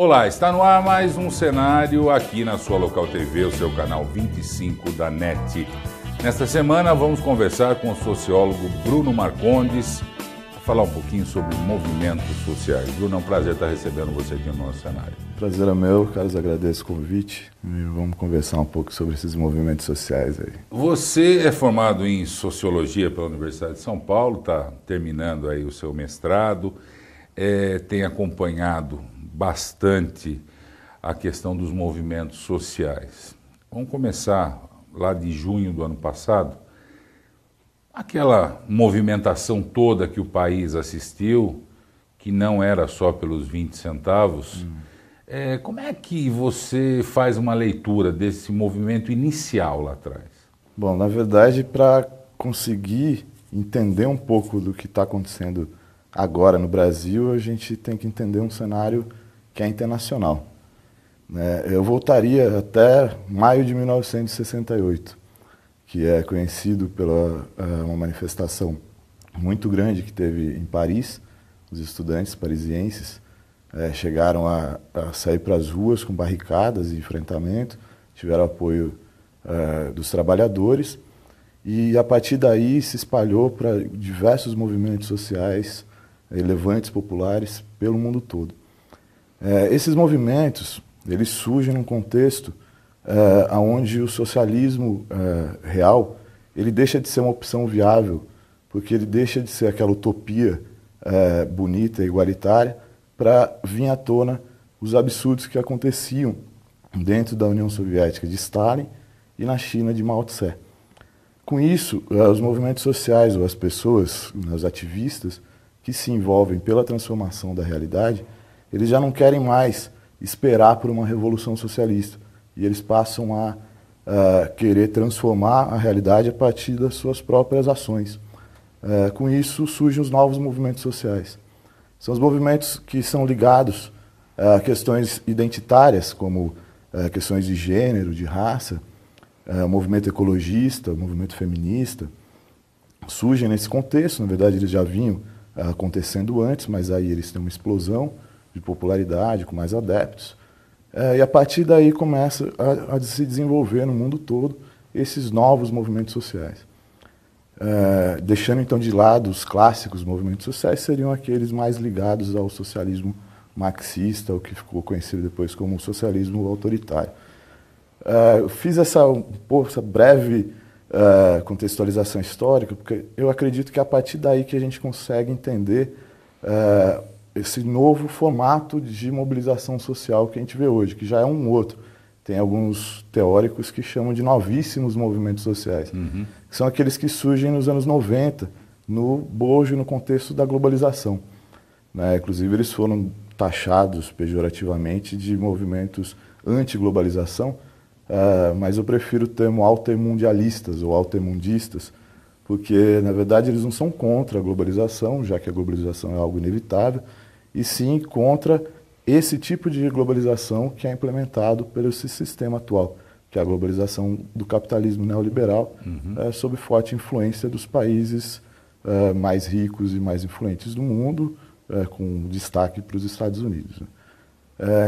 Olá, está no ar mais um cenário aqui na sua Local TV, o seu canal 25 da NET. Nesta semana vamos conversar com o sociólogo Bruno Marcondes, para falar um pouquinho sobre movimentos sociais. Bruno, é um prazer estar recebendo você aqui no nosso cenário. Prazer é meu, Carlos, agradeço o convite e vamos conversar um pouco sobre esses movimentos sociais aí. Você é formado em Sociologia pela Universidade de São Paulo, está terminando aí o seu mestrado, tem acompanhado bastante a questão dos movimentos sociais. Vamos começar lá de junho do ano passado. Aquela movimentação toda que o país assistiu, que não era só pelos 20 centavos, como é que você faz uma leitura desse movimento inicial lá atrás? Bom, na verdade, para conseguir entender um pouco do que está acontecendo agora no Brasil, a gente tem que entender um cenário que é internacional. Eu voltaria até maio de 1968, que é conhecido pela uma manifestação muito grande que teve em Paris. Os estudantes parisienses chegaram a sair para as ruas com barricadas e enfrentamento, tiveram apoio dos trabalhadores, e a partir daí se espalhou para diversos movimentos sociais relevantes, populares, pelo mundo todo. Esses movimentos, eles surgem num contexto onde o socialismo real, ele deixa de ser uma opção viável, porque ele deixa de ser aquela utopia bonita, igualitária, para vir à tona os absurdos que aconteciam dentro da União Soviética de Stalin e na China de Mao Tse. Com isso, os movimentos sociais, ou as pessoas, os ativistas, que se envolvem pela transformação da realidade, eles já não querem mais esperar por uma revolução socialista. E eles passam a querer transformar a realidade a partir das suas próprias ações. Com isso, surgem os novos movimentos sociais. São os movimentos que são ligados a questões identitárias, como questões de gênero, de raça, o movimento ecologista, o movimento feminista. Surgem nesse contexto, na verdade eles já vinham acontecendo antes, mas aí eles têm uma explosão de popularidade, com mais adeptos. E a partir daí começa a se desenvolver no mundo todo esses novos movimentos sociais. Deixando então de lado os clássicos movimentos sociais, seriam aqueles mais ligados ao socialismo marxista, o que ficou conhecido depois como socialismo autoritário. Eu fiz essa breve contextualização histórica, porque eu acredito que é a partir daí que a gente consegue entender esse novo formato de mobilização social que a gente vê hoje, que já é um outro. Tem alguns teóricos que chamam de novíssimos movimentos sociais, que são aqueles que surgem nos anos 90, no bojo, no contexto da globalização. Inclusive, eles foram taxados pejorativamente de movimentos anti-globalização, mas eu prefiro o termo altermundialistas ou altermundistas, porque, na verdade, eles não são contra a globalização, já que a globalização é algo inevitável, e sim contra esse tipo de globalização que é implementado pelo esse sistema atual, que é a globalização do capitalismo neoliberal, sob forte influência dos países mais ricos e mais influentes do mundo, com destaque para os Estados Unidos.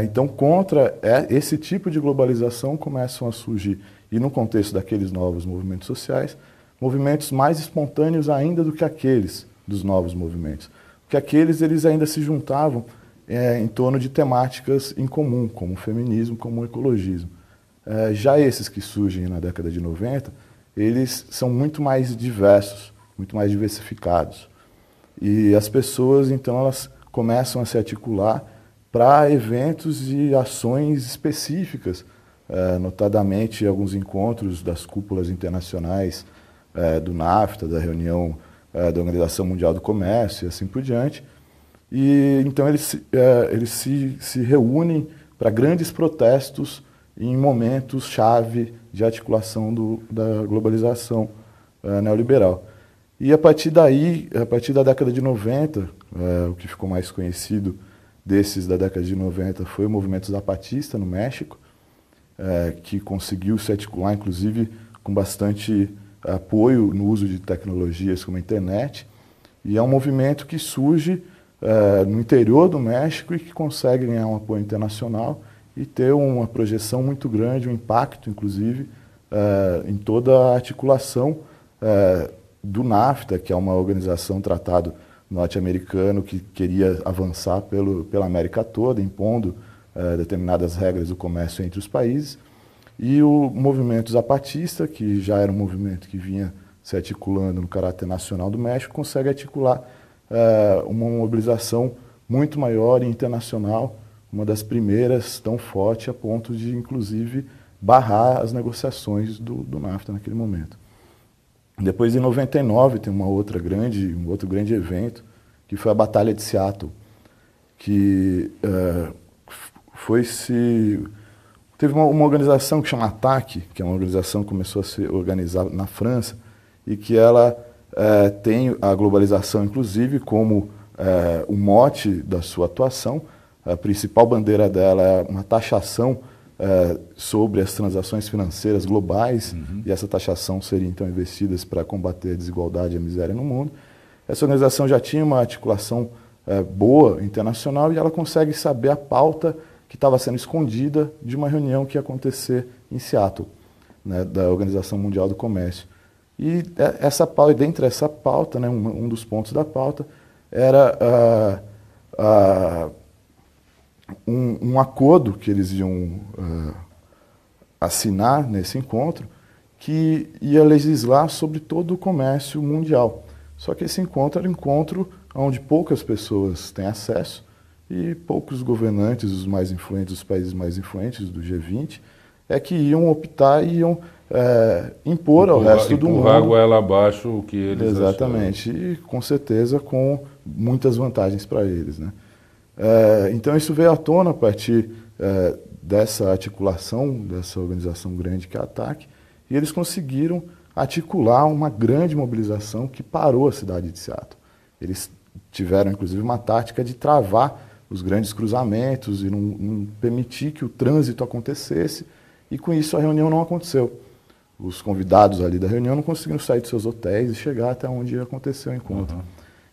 Então, contra esse tipo de globalização começam a surgir, e no contexto daqueles novos movimentos sociais, movimentos mais espontâneos ainda do que aqueles dos novos movimentos. Porque aqueles eles ainda se juntavam em torno de temáticas em comum, como o feminismo, como o ecologismo. Já esses que surgem na década de 90, eles são muito mais diversos, muito mais diversificados. E as pessoas, então, elas começam a se articular para eventos e ações específicas, notadamente alguns encontros das cúpulas internacionais do NAFTA, da reunião da Organização Mundial do Comércio e assim por diante. E então eles se reúnem para grandes protestos em momentos-chave de articulação da globalização neoliberal. E a partir daí, a partir da década de 90, o que ficou mais conhecido desses da década de 90 foi o movimento zapatista no México, que conseguiu se articular, inclusive, com bastante apoio no uso de tecnologias como a internet, e é um movimento que surge no interior do México e que consegue ganhar um apoio internacional e ter uma projeção muito grande, um impacto, inclusive, em toda a articulação do NAFTA, que é uma organização, tratado norte-americano, que queria avançar pela América toda, impondo determinadas regras do comércio entre os países, e o movimento zapatista, que já era um movimento que vinha se articulando no caráter nacional do México, consegue articular uma mobilização muito maior e internacional, uma das primeiras tão forte a ponto de, inclusive, barrar as negociações do NAFTA naquele momento. Depois, em 99, tem um outro grande evento, que foi a Batalha de Seattle, que teve uma organização que chama ATTAC, que é uma organização que começou a se organizar na França, e que ela tem a globalização, inclusive, como o mote da sua atuação. A principal bandeira dela é uma taxação sobre as transações financeiras globais, e essa taxação seria, então, investida para combater a desigualdade e a miséria no mundo. Essa organização já tinha uma articulação boa, internacional, e ela consegue saber a pauta que estava sendo escondida de uma reunião que ia acontecer em Seattle, né, da Organização Mundial do Comércio. E dentre essa pauta, né, um dos pontos da pauta era um acordo que eles iam assinar nesse encontro, que ia legislar sobre todo o comércio mundial. Só que esse encontro era um encontro onde poucas pessoas têm acesso e poucos governantes, os mais influentes, os países mais influentes do G20, que iam optar e iam impor ao resto do mundo. Empurrar a goela abaixo o que eles Exatamente, acharam. E com certeza com muitas vantagens para eles, né? Então isso veio à tona a partir dessa articulação, dessa organização grande que é a ATTAC, e eles conseguiram articular uma grande mobilização que parou a cidade de Seattle. Eles tiveram, inclusive, uma tática de travar os grandes cruzamentos e não permitir que o trânsito acontecesse, e com isso a reunião não aconteceu. Os convidados ali da reunião não conseguiram sair de seus hotéis e chegar até onde aconteceu o encontro.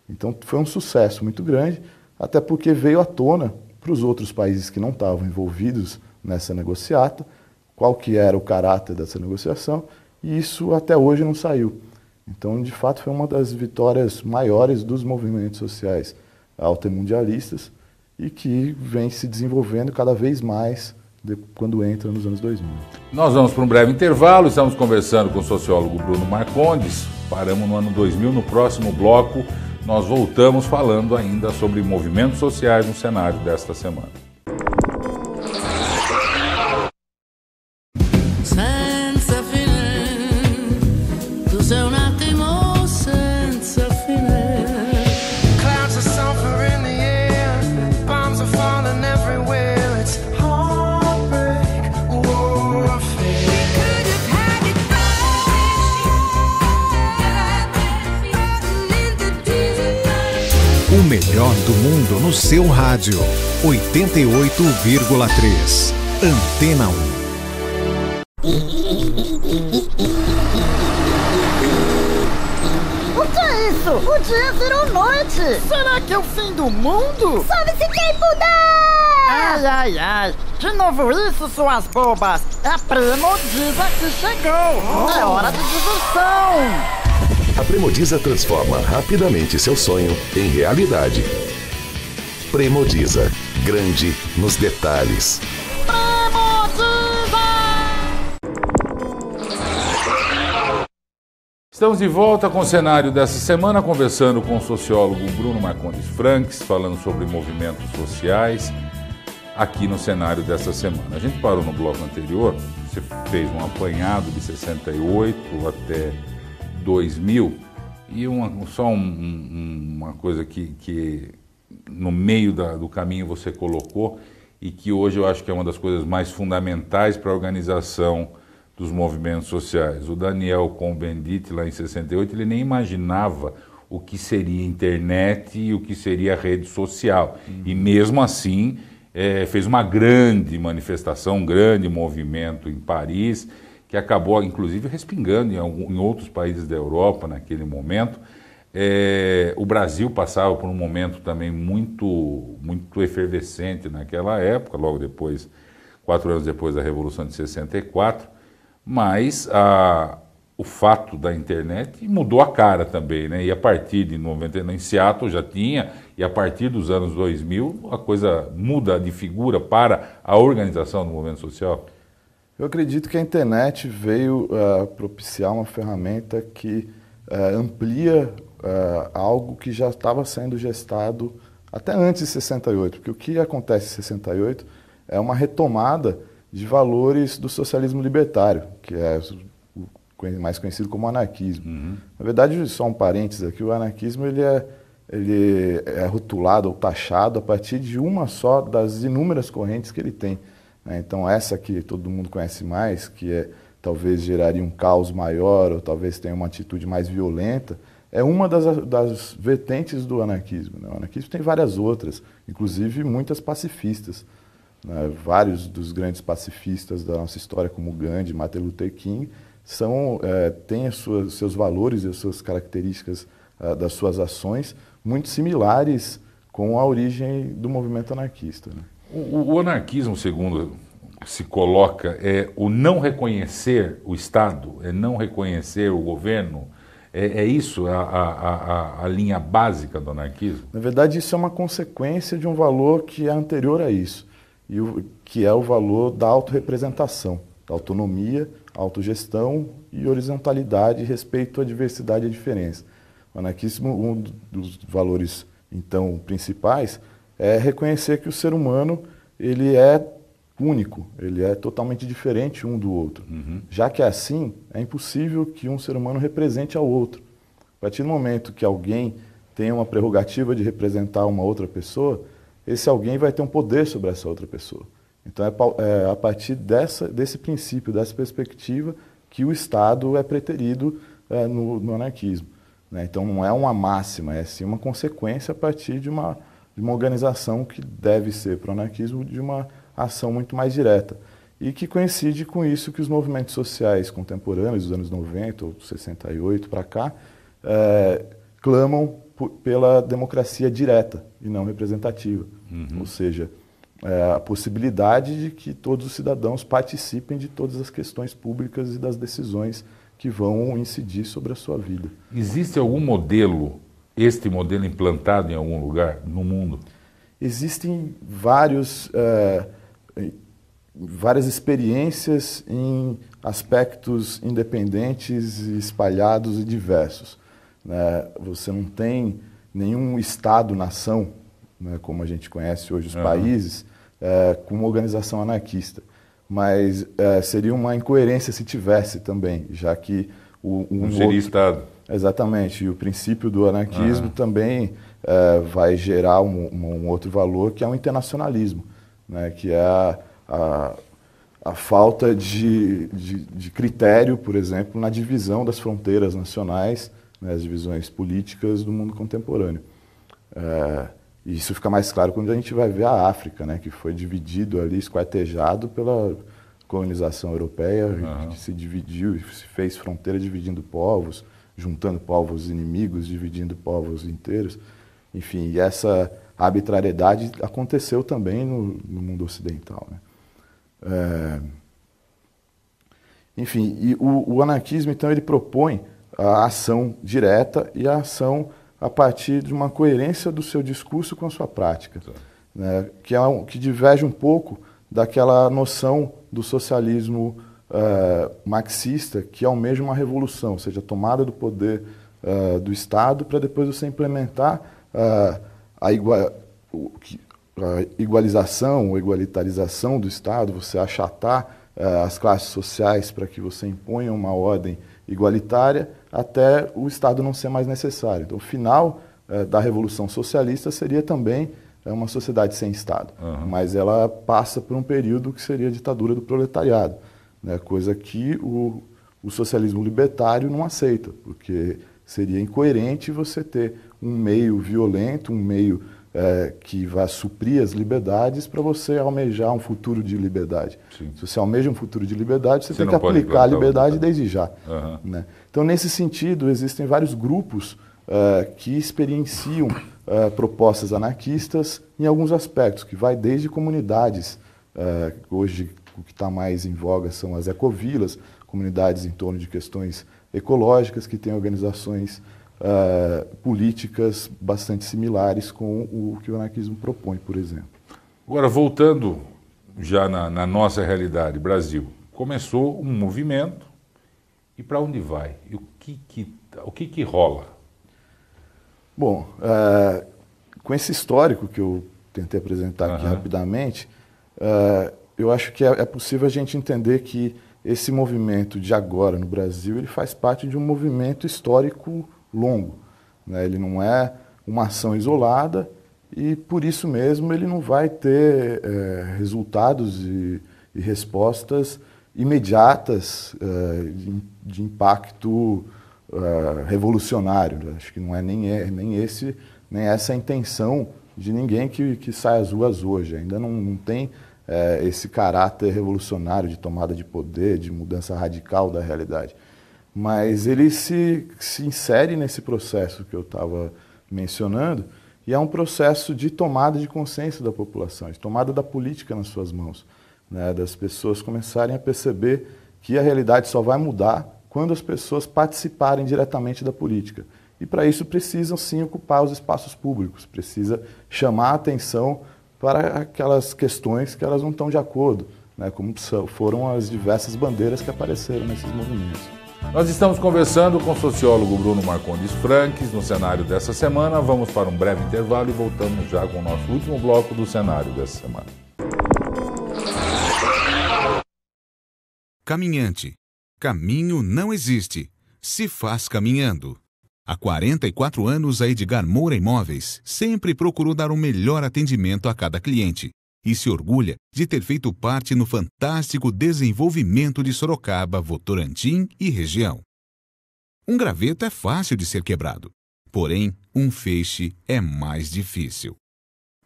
Então foi um sucesso muito grande, até porque veio à tona para os outros países que não estavam envolvidos nessa negociata, qual que era o caráter dessa negociação, e isso até hoje não saiu. Então, de fato, foi uma das vitórias maiores dos movimentos sociais altermundialistas e que vem se desenvolvendo cada vez mais quando entra nos anos 2000. Nós vamos para um breve intervalo, estamos conversando com o sociólogo Bruno Marcondes, paramos no ano 2000, no próximo bloco nós voltamos falando ainda sobre movimentos sociais no cenário desta semana. O melhor do mundo no seu rádio. 88,3. Antena 1. O que é isso? O dia virou noite! Será que é o fim do mundo? Sobe-se quem puder! Ai, ai, ai! De novo isso, suas bobas! É a Premodiza que chegou! É hora de diversão! A Premodiza transforma rapidamente seu sonho em realidade. Premodiza, grande nos detalhes. Premodiza! Estamos de volta com o cenário dessa semana, conversando com o sociólogo Bruno Marcondes Franks, falando sobre movimentos sociais, aqui no cenário dessa semana. A gente parou no bloco anterior, você fez um apanhado de 68 até 2000, e uma coisa que no meio do caminho você colocou, e que hoje eu acho que é uma das coisas mais fundamentais para a organização dos movimentos sociais. O Daniel Cohn-Bendit, lá em 68, ele nem imaginava o que seria internet e o que seria rede social. E mesmo assim, fez uma grande manifestação, um grande movimento em Paris, que acabou, inclusive, respingando em outros países da Europa naquele momento, O Brasil passava por um momento também muito efervescente naquela época, logo depois, 4 anos depois da Revolução de 64, mas o fato da internet mudou a cara também, né? E a partir de 90, em Seattle já tinha, e a partir dos anos 2000, a coisa muda de figura para a organização do movimento social. Eu acredito que a internet veio propiciar uma ferramenta que amplia algo que já estava sendo gestado até antes de 68, porque o que acontece em 68 é uma retomada de valores do socialismo libertário, que é mais conhecido como anarquismo. Na verdade, só um parênteses aqui, o anarquismo ele é rotulado ou taxado a partir de uma só das inúmeras correntes que ele tem, né? Então essa que todo mundo conhece mais, que talvez geraria um caos maior ou talvez tenha uma atitude mais violenta, é uma das vertentes do anarquismo, né? O anarquismo tem várias outras, inclusive muitas pacifistas, né? Vários dos grandes pacifistas da nossa história, como Gandhi, Martin Luther King, têm seus valores e as suas características das suas ações muito similares com a origem do movimento anarquista, né? O anarquismo, segundo se coloca, é o não reconhecer o Estado, é não reconhecer o governo. É isso a linha básica do anarquismo? Na verdade, isso é uma consequência de um valor que é anterior a isso, que é o valor da autorrepresentação, da autonomia, autogestão e horizontalidade, respeito à diversidade e à diferença. O anarquismo, um dos valores, então, principais, é reconhecer que o ser humano ele é único, ele é totalmente diferente um do outro. Já que é assim, é impossível que um ser humano represente ao outro. A partir do momento que alguém tem uma prerrogativa de representar uma outra pessoa, esse alguém vai ter um poder sobre essa outra pessoa. Então é a partir desse princípio, dessa perspectiva, que o Estado é preterido no anarquismo, né? Então não é uma máxima, é sim uma consequência a partir de uma organização que deve ser para o anarquismo de uma ação muito mais direta e que coincide com isso que os movimentos sociais contemporâneos dos anos 90 ou 68 para cá clamam pela democracia direta e não representativa, ou seja, a possibilidade de que todos os cidadãos participem de todas as questões públicas e das decisões que vão incidir sobre a sua vida. Existe algum modelo, este modelo implantado em algum lugar no mundo? Existem várias experiências em aspectos independentes, espalhados e diversos, né? Você não tem nenhum Estado-nação, né, como a gente conhece hoje os países, com uma organização anarquista. Mas seria uma incoerência se tivesse também, já que não seria Estado. Exatamente, e o princípio do anarquismo também vai gerar um outro valor, que é o internacionalismo, né, que é a falta de critério, por exemplo, na divisão das fronteiras nacionais, né, as divisões políticas do mundo contemporâneo. E isso fica mais claro quando a gente vai ver a África, né, que foi dividido ali, esquartejado pela colonização europeia, que se dividiu, se fez fronteira dividindo povos, juntando povos inimigos, dividindo povos inteiros. Enfim, e essa arbitrariedade aconteceu também no mundo ocidental, né? Enfim, e o anarquismo, então, ele propõe a ação direta e a ação a partir de uma coerência do seu discurso com a sua prática, né, que diverge um pouco daquela noção do socialismo marxista, que almeja uma revolução, ou seja, a tomada do poder do Estado para depois você implementar a igualização ou igualitarização do Estado, você achatar as classes sociais para que você imponha uma ordem igualitária até o Estado não ser mais necessário. Então, o final da Revolução Socialista seria também uma sociedade sem Estado, mas ela passa por um período que seria a ditadura do proletariado, né, coisa que o socialismo libertário não aceita, porque seria incoerente você ter um meio violento, um meio que vai suprir as liberdades para você almejar um futuro de liberdade. Sim. Se você almeja um futuro de liberdade, você tem que aplicar a liberdade desde já. Né? Então, nesse sentido, existem vários grupos que experienciam propostas anarquistas em alguns aspectos, que vai desde comunidades, hoje o que está mais em voga são as ecovilas, comunidades em torno de questões ecológicas, que têm organizações políticas bastante similares com o que o anarquismo propõe, por exemplo. Agora, voltando já na nossa realidade, Brasil, começou um movimento, e para onde vai? E o que rola? Bom, com esse histórico que eu tentei apresentar aqui rapidamente, eu acho que é possível a gente entender que esse movimento de agora no Brasil, ele faz parte de um movimento histórico longo, né? Ele não é uma ação isolada e, por isso mesmo, ele não vai ter resultados e respostas imediatas de impacto revolucionário. Acho que não é nem essa a intenção de ninguém que sai às ruas hoje. Ainda não tem esse caráter revolucionário de tomada de poder, de mudança radical da realidade. Mas ele se insere nesse processo que eu estava mencionando, e é um processo de tomada de consciência da população, de tomada da política nas suas mãos, né, das pessoas começarem a perceber que a realidade só vai mudar quando as pessoas participarem diretamente da política. E para isso precisam sim ocupar os espaços públicos, precisa chamar a atenção para aquelas questões que elas não estão de acordo, né, como foram as diversas bandeiras que apareceram nesses movimentos. Nós estamos conversando com o sociólogo Bruno Marcondes Franques no cenário dessa semana. Vamos para um breve intervalo e voltamos já com o nosso último bloco do cenário dessa semana. Caminhante. Caminho não existe. Se faz caminhando. Há 44 anos, a Edgar Moura Imóveis sempre procurou dar o melhor atendimento a cada cliente e se orgulha de ter feito parte no fantástico desenvolvimento de Sorocaba, Votorantim e região. Um graveto é fácil de ser quebrado, porém, um feixe é mais difícil.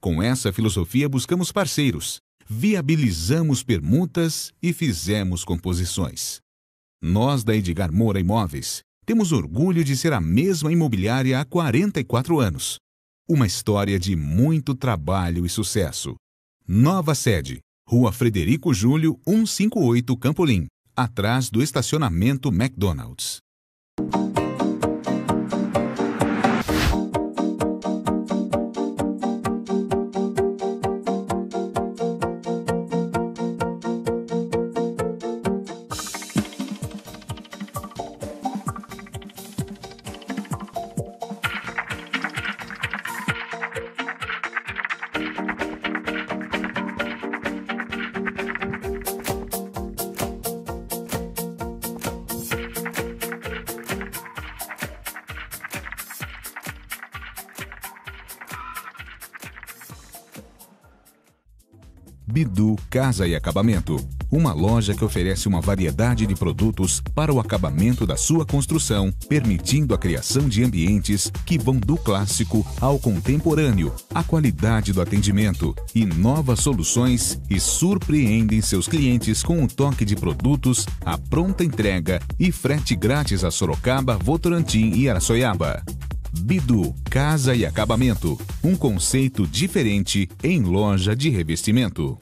Com essa filosofia, buscamos parceiros, viabilizamos permutas e fizemos composições. Nós, da Edgar Moura Imóveis, temos orgulho de ser a mesma imobiliária há 44 anos. Uma história de muito trabalho e sucesso. Nova sede, Rua Frederico Júlio, 158 Campolim, atrás do estacionamento McDonald's. Bidu Casa e Acabamento, uma loja que oferece uma variedade de produtos para o acabamento da sua construção, permitindo a criação de ambientes que vão do clássico ao contemporâneo, a qualidade do atendimento e novas soluções e surpreendem seus clientes com um toque de produtos, a pronta entrega e frete grátis a Sorocaba, Votorantim e Araçoiaba. Bidu Casa e Acabamento, um conceito diferente em loja de revestimento.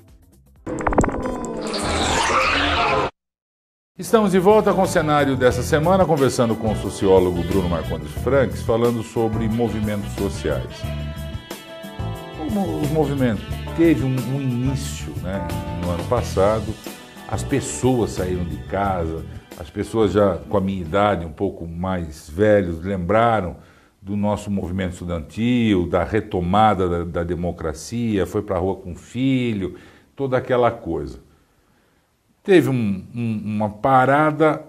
Estamos de volta com o cenário dessa semana, conversando com o sociólogo Bruno Marcondes Franques, falando sobre movimentos sociais. Os movimentos teve um início, né, no ano passado, as pessoas saíram de casa, as pessoas já com a minha idade, um pouco mais velhos, lembraram do nosso movimento estudantil, da retomada da democracia, foi para a rua com o filho, toda aquela coisa. Teve uma parada,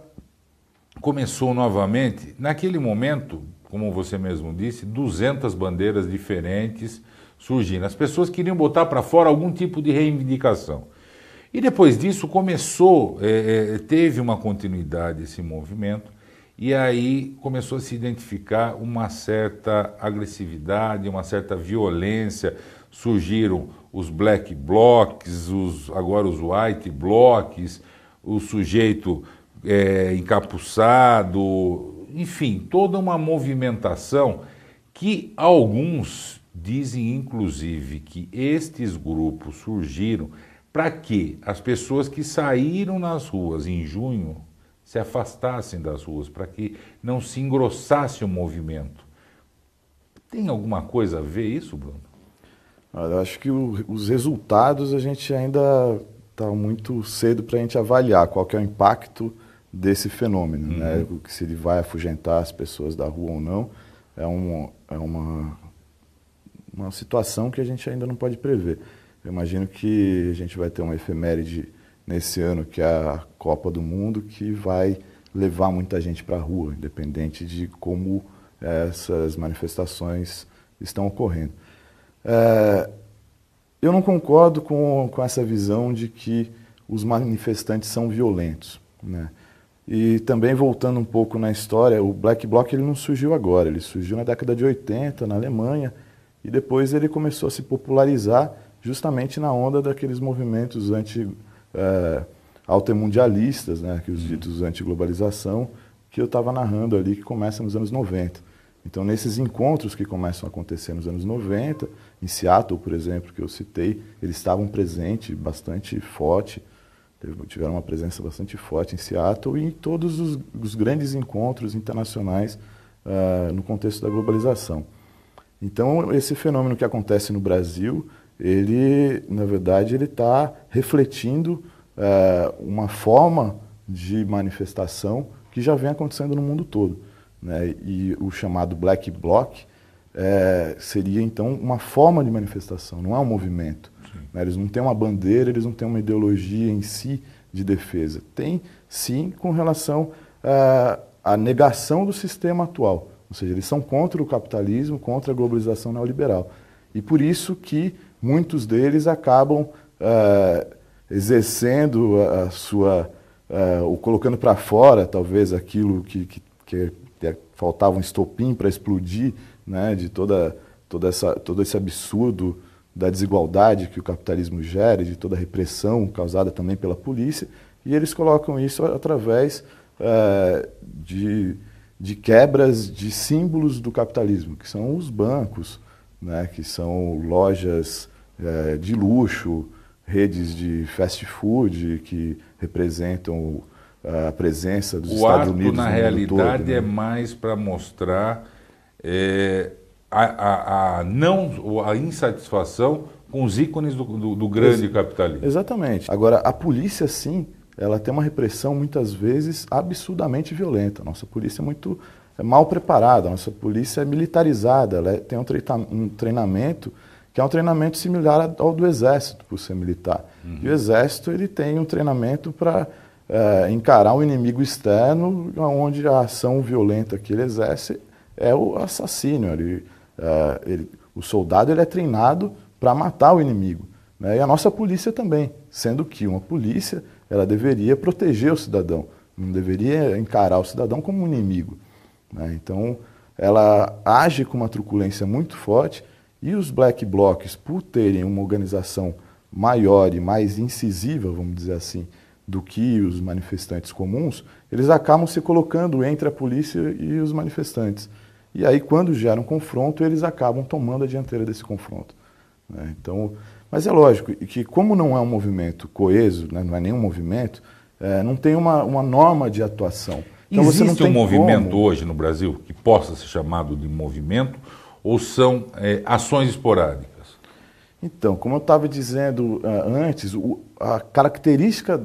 começou novamente, naquele momento, como você mesmo disse, 200 bandeiras diferentes surgindo. As pessoas queriam botar para fora algum tipo de reivindicação. E depois disso começou, teve uma continuidade esse movimento, e aí começou a se identificar uma certa agressividade, uma certa violência. Surgiram os black blocs, agora os white blocs, o sujeito encapuçado, enfim, toda uma movimentação que alguns dizem, inclusive, que estes grupos surgiram para que as pessoas que saíram nas ruas em junho se afastassem das ruas, para que não se engrossasse o movimento. Tem alguma coisa a ver isso, Bruno? Eu acho que os resultados a gente ainda está muito cedo para a gente avaliar qual que é o impacto desse fenômeno, né? Se ele vai afugentar as pessoas da rua ou não, é uma situação que a gente ainda não pode prever. Eu imagino que a gente vai ter uma efeméride nesse ano, que é a Copa do Mundo, que vai levar muita gente para a rua, independente de como essas manifestações estão ocorrendo. Eu não concordo com essa visão de que os manifestantes são violentos, né? E também, voltando um pouco na história, o Black Bloc ele não surgiu agora, ele surgiu na década de 80, na Alemanha, e depois ele começou a se popularizar justamente na onda daqueles movimentos altermundialistas, né, que os ditos anti-globalização, que eu estava narrando ali, que começa nos anos 90. Então, nesses encontros que começam a acontecer nos anos 90, em Seattle, por exemplo, que eu citei, eles estavam presentes, bastante forte, tiveram uma presença bastante forte em Seattle e em todos os grandes encontros internacionais no contexto da globalização. Então, esse fenômeno que acontece no Brasil, ele, na verdade, ele está refletindo uma forma de manifestação que já vem acontecendo no mundo todo, né? E o chamado Black Bloc seria, então, uma forma de manifestação, não é um movimento. Né? Eles não têm uma bandeira, eles não têm uma ideologia em si de defesa. Tem, sim, com relação à negação do sistema atual. Ou seja, eles são contra o capitalismo, contra a globalização neoliberal. E por isso que muitos deles acabam exercendo a sua, ou colocando para fora, talvez, aquilo que faltava um estopim para explodir, né, de todo esse absurdo da desigualdade que o capitalismo gera, de toda a repressão causada também pela polícia, e eles colocam isso através de quebras de símbolos do capitalismo, que são os bancos, né, que são lojas de luxo, redes de fast food que representam a presença dos Estados Unidos no mundo todo. O ato, na realidade, né? é mais para mostrar a insatisfação com os ícones do grande capitalismo. Exatamente. Agora, a polícia, sim, ela tem uma repressão, muitas vezes, absurdamente violenta. A nossa polícia é muito mal preparada, a nossa polícia é militarizada, ela tem um treinamento que é um treinamento similar ao do Exército, por ser militar. E o Exército ele tem um treinamento para encarar o inimigo externo, onde a ação violenta que ele exerce é o assassínio. O soldado ele é treinado para matar o inimigo, né? E a nossa polícia também, sendo que uma polícia ela deveria proteger o cidadão, não deveria encarar o cidadão como um inimigo, né? Então, ela age com uma truculência muito forte e os Black Blocs, por terem uma organização maior e mais incisiva, vamos dizer assim, do que os manifestantes comuns, eles acabam se colocando entre a polícia e os manifestantes. E aí, quando gera um confronto, eles acabam tomando a dianteira desse confronto, né? Então, mas é lógico que, como não é um movimento coeso, né, não é nenhum movimento, não tem uma norma de atuação. Então, existe um movimento hoje no Brasil que possa ser chamado de movimento ou são ações esporádicas? Então, como eu estava dizendo antes, a característica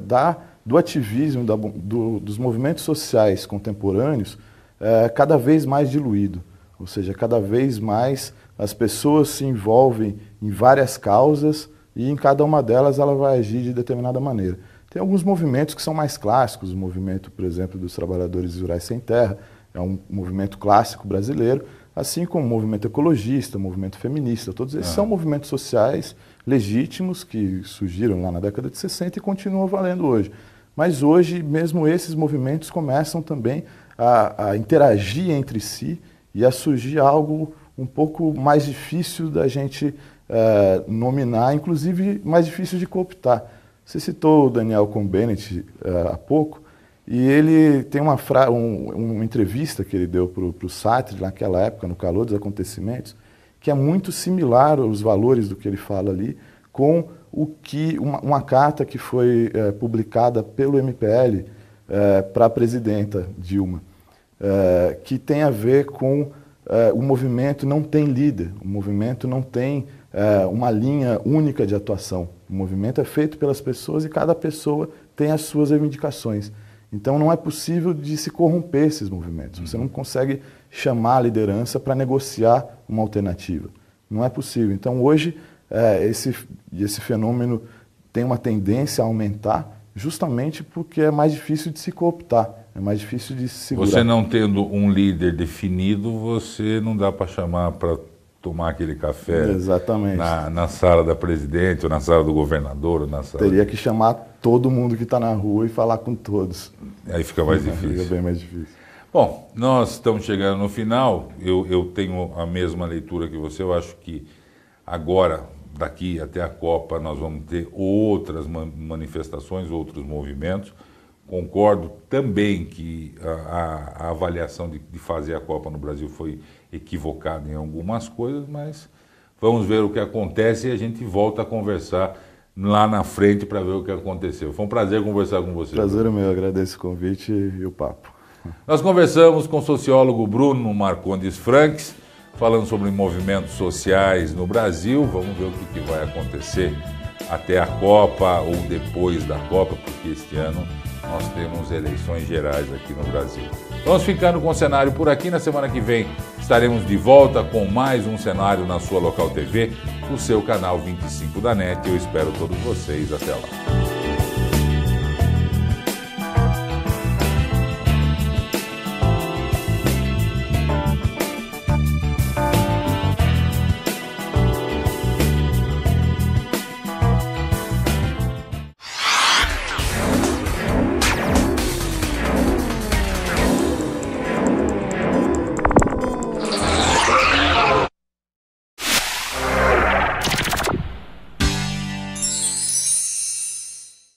do ativismo, dos movimentos sociais contemporâneos é cada vez mais diluído. Ou seja, cada vez mais as pessoas se envolvem em várias causas e em cada uma delas ela vai agir de determinada maneira. Tem alguns movimentos que são mais clássicos, o movimento, por exemplo, dos trabalhadores rurais sem terra, é um movimento clássico brasileiro, assim como o movimento ecologista, o movimento feminista, todos esses são movimentos sociais legítimos que surgiram lá na década de 60 e continuam valendo hoje. Mas hoje, mesmo esses movimentos começam também a interagir entre si e a surgir algo um pouco mais difícil da gente nominar, inclusive mais difícil de cooptar. Você citou o Daniel Cohn-Bennett há pouco, E ele tem uma entrevista que ele deu para o Sartre naquela época, no calor dos acontecimentos, que é muito similar aos valores do que ele fala ali, com uma carta que foi publicada pelo MPL para a presidenta Dilma, que tem a ver com o movimento não tem líder, o movimento não tem uma linha única de atuação. O movimento é feito pelas pessoas e cada pessoa tem as suas reivindicações. Então não é possível de se corromper esses movimentos. Você não consegue chamar a liderança para negociar uma alternativa. Não é possível. Então hoje esse fenômeno tem uma tendência a aumentar justamente porque é mais difícil de se cooptar, é mais difícil de se segurar. Você não tendo um líder definido, você não dá para chamar para tomar aquele café. Exatamente. Na sala da presidente, ou na sala do governador, ou na sala... Teria que chamar todo mundo que está na rua e falar com todos. Aí fica mais difícil. Fica bem mais difícil. Bom, nós estamos chegando no final. Eu tenho a mesma leitura que você. Eu acho que agora, daqui até a Copa, nós vamos ter outras manifestações, outros movimentos. Concordo também que a avaliação de fazer a Copa no Brasil foi equivocada em algumas coisas, mas vamos ver o que acontece e a gente volta a conversar lá na frente para ver o que aconteceu. Foi um prazer conversar com você. Prazer é meu, agradeço o convite e o papo. Nós conversamos com o sociólogo Bruno Marcondes Franks, falando sobre movimentos sociais no Brasil. Vamos ver o que vai acontecer até a Copa ou depois da Copa, porque este ano nós temos eleições gerais aqui no Brasil. Vamos ficando com o cenário por aqui. Na semana que vem estaremos de volta com mais um cenário na sua Local TV, o seu canal 25 da NET. Eu espero todos vocês. Até lá.